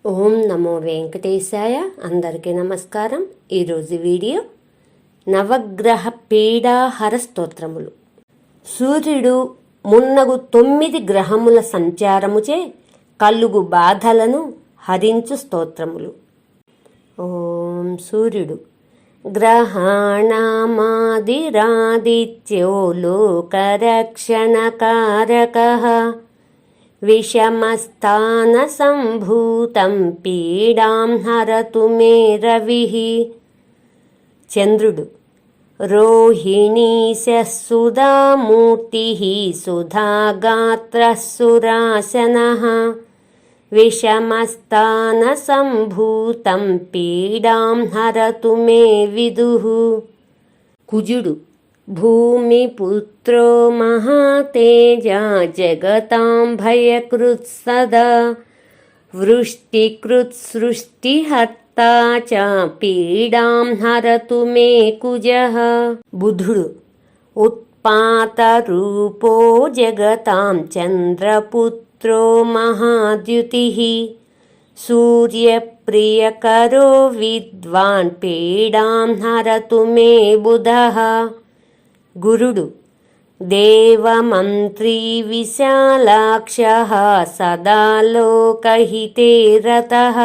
ఓం నమో వెంకటేశాయ. అందరికీ నమస్కారం. ఈరోజు వీడియో నవగ్రహ పీడాహర స్తోత్రములు. సూర్యుడు మున్నగు 9 గ్రహముల సంచారముచే కలుగు బాధలను హరించు స్తోత్రములు. ఓం సూర్యుడు గ్రహాణామాదిరాదిత్యో లోకరక్షణకారకః విషమస్థానసంభూతం పీడాం హరతు మే రవిః. చంద్రుడు రోహిణీశः సుధామూర్తిః సుధాగాత్రः సురాసనః విషమస్థానసంభూతం పీడాం హరతు మే విదుః. కుజుడు భూమిపుత్రో మహాతేజా జగతాం భయకృత్ సదా వృష్టికృత్ సృష్టిహర్తా చ పీడాం హరతు మే కుజః. బుధుడు ఉత్పాతరూపో జగతాం చంద్రపుత్రో మహాద్యుతిః సూర్యప్రియకరో విద్వాన్ పీడాం హరతు మే బుధః. గురుడు దేవమంత్రీ విశాలాక్షః సదా లోకహితే రతః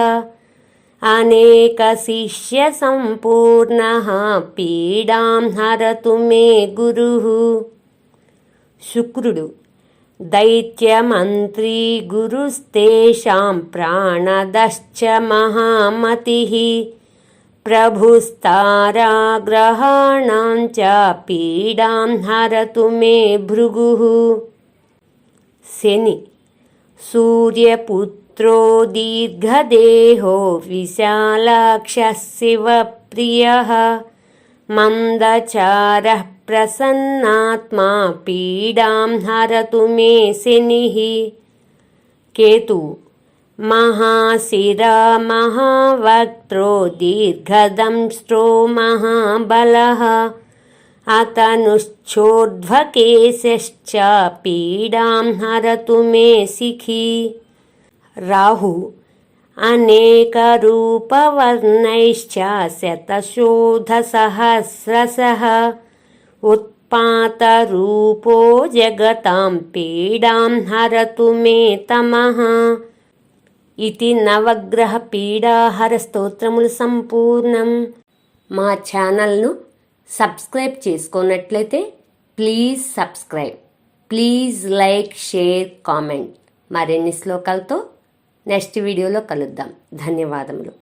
అనేకశిష్య సంపూర్ణః పీడాం హరతు మే గురుః. శుక్రుడు దైత్యమంత్రీ గురుస్తేషాం ప్రాణదశ్చ మహామతిః ప్రభుస్తారాగ్రహాణాం చ పీడాం హరతు మే భృగుః. శని సూర్యపుత్రో దీర్ఘదేహో విశాలాక్షः శివప్రియః మందచారః ప్రసన్నాత్మా పీడాం హరతు మే శనిః. కేతువు మహాశిరా మహావక్త్రో దీర్ఘదంష్ట్రో మహాబలః అతనుశ్చోర్ధ్వకేశశ్చ పీడాం హరతు మే శిఖి. రాహు అనేకరూపవర్ణైశ్చ శతశోధసహస్రశః ఉత్పాతరూపో జగతాం పీడాం హరతు మే తమః. ఇది నవగ్రహ పీడాహర స్తోత్రములు సంపూర్ణం. మా ఛానల్ను సబ్స్క్రైబ్ చేసుకున్నట్లయితే please subscribe, please like, share, comment. మరిన్ని శ్లోకాలతో నెక్స్ట్ వీడియోలో కలుద్దాం. ధన్యవాదములు.